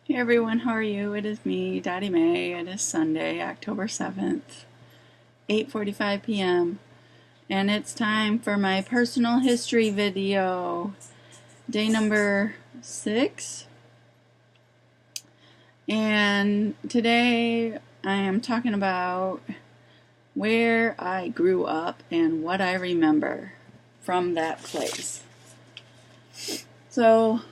Hey everyone, how are you? It is me, Dottie Mae. It is Sunday, October 7th, 8:45 p.m. And it's time for my personal history video, day number 6. And today I am talking about where I grew up and what I remember from that place. So,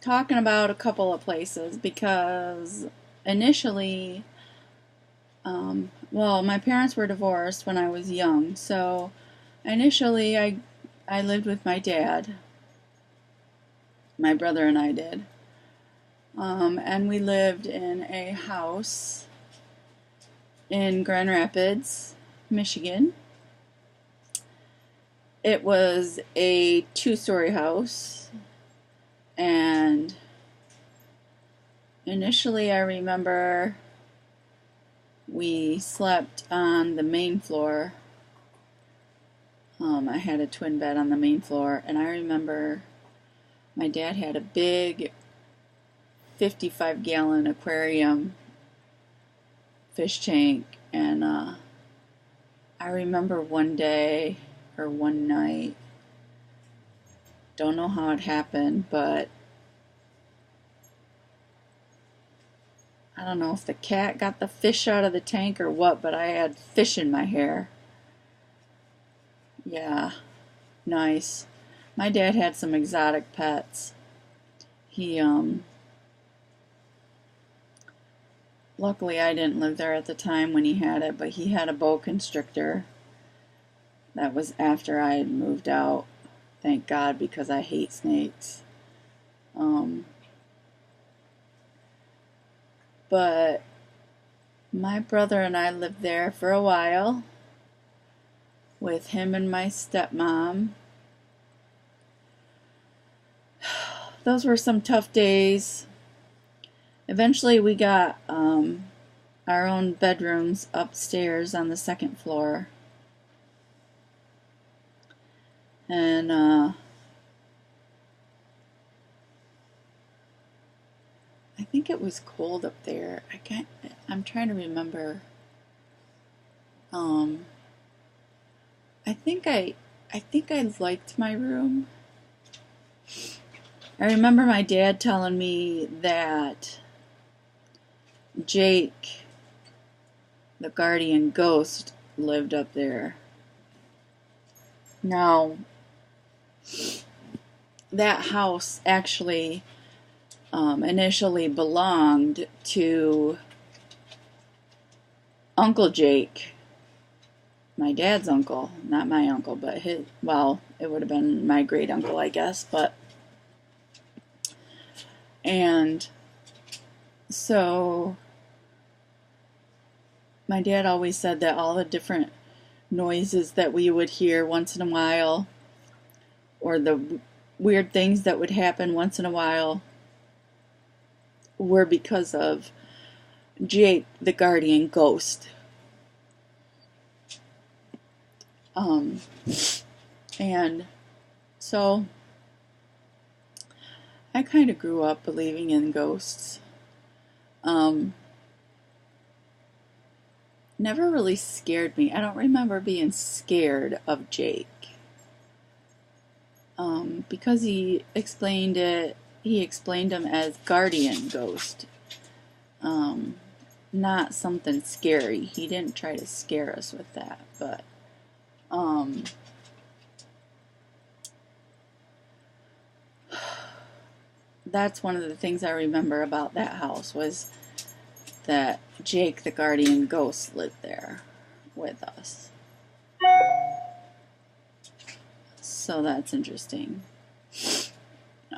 talking about a couple of places because initially, my parents were divorced when I was young, so initially I lived with my dad. My brother and I did. And we lived in a house in Grand Rapids, Michigan. It was a 2-story house, and initially I remember we slept on the main floor. I had a twin bed on the main floor, and I remember my dad had a big 55-gallon aquarium fish tank, and I remember one day or one night, don't know how it happened, but I don't know if the cat got the fish out of the tank or what, but I had fish in my hair. Yeah, nice. My dad had some exotic pets. He, luckily I didn't live there at the time when he had it, but he had a boa constrictor. That was after I had moved out. Thank God, because I hate snakes. But my brother and I lived there for a while with him and my stepmom. Those were some tough days. Eventually we got our own bedrooms upstairs on the second floor. And I think it was cold up there. I'm trying to remember. I think I liked my room. I remember my dad telling me that Jake, the guardian ghost, lived up there. Now, that house actually initially belonged to Uncle Jake, my dad's uncle, not my uncle, but his, well, it would have been my great uncle, I guess, and so my dad always said that all the different noises that we would hear once in a while, or the weird things that would happen once in a while, were because of Jake, the guardian ghost. And so I kind of grew up believing in ghosts. Never really scared me. I don't remember being scared of Jake. Because he explained him as guardian ghost. Not something scary. He didn't try to scare us with that, but that's one of the things I remember about that house, was that Jake, the guardian ghost, lived there with us. So that's interesting.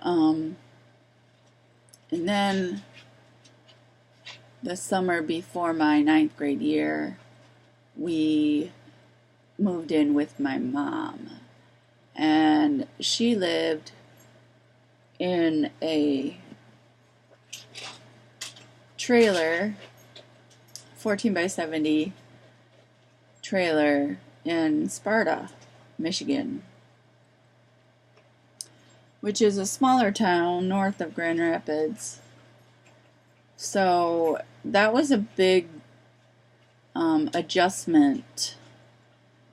And then the summer before my 9th grade year, we moved in with my mom, and she lived in a trailer, 14 by 70 trailer in Sparta, Michigan, which is a smaller town north of Grand Rapids. So that was a big adjustment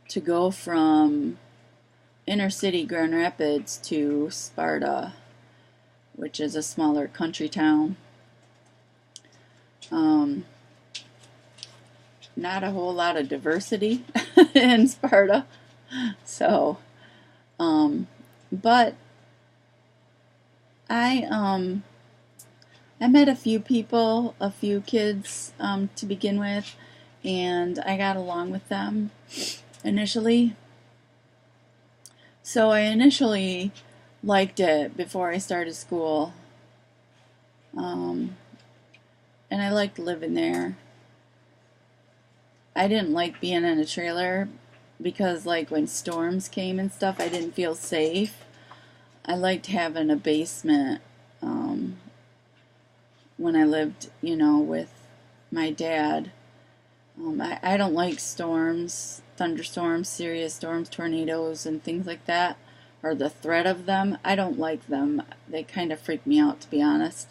to go from inner city Grand Rapids to Sparta, which is a smaller country town. Not a whole lot of diversity in Sparta. So, but I met a few people, a few kids to begin with, and I got along with them initially. So I initially liked it before I started school, and I liked living there. I didn't like being in a trailer because, like, when storms came and stuff, I didn't feel safe. I liked having a basement when I lived, with my dad. I don't like storms, thunderstorms, serious storms, tornadoes, and things like that, or the threat of them. I don't like them. They kind of freak me out, to be honest.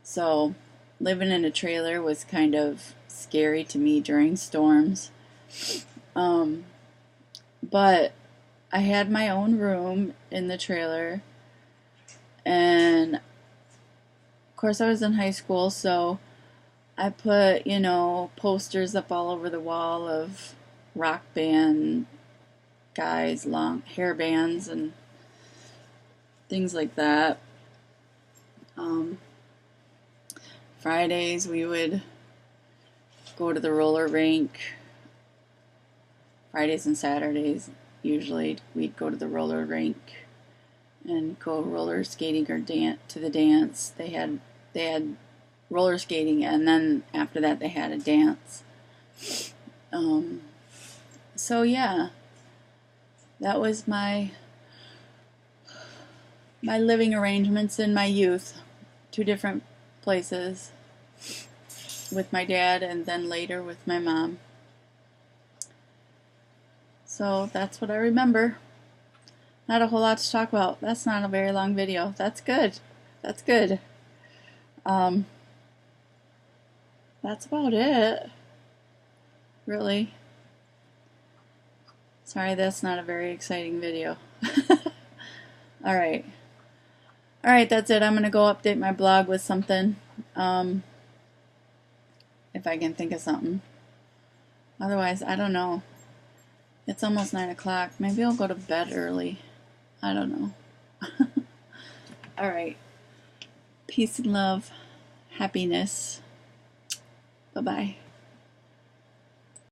So living in a trailer was kind of scary to me during storms. But I had my own room in the trailer, and of course I was in high school, so I put, posters up all over the wall of rock band guys, long hair bands, and things like that. Fridays we would go to the roller rink. Fridays and Saturdays, usually we'd go to the roller rink and go roller skating or to the dance. They had roller skating, and then after that they had a dance. So yeah, that was my living arrangements in my youth. 2 different places with my dad, and then later with my mom. So that's what I remember. Not a whole lot to talk about. That's not a very long video. That's good. That's good. That's about it. Really. Sorry, that's not a very exciting video. Alright. Alright, that's it. I'm going to go update my blog with something. If I can think of something. Otherwise, I don't know. It's almost 9 o'clock. Maybe I'll go to bed early. I don't know. Alright. Peace and love. Happiness. Bye-bye.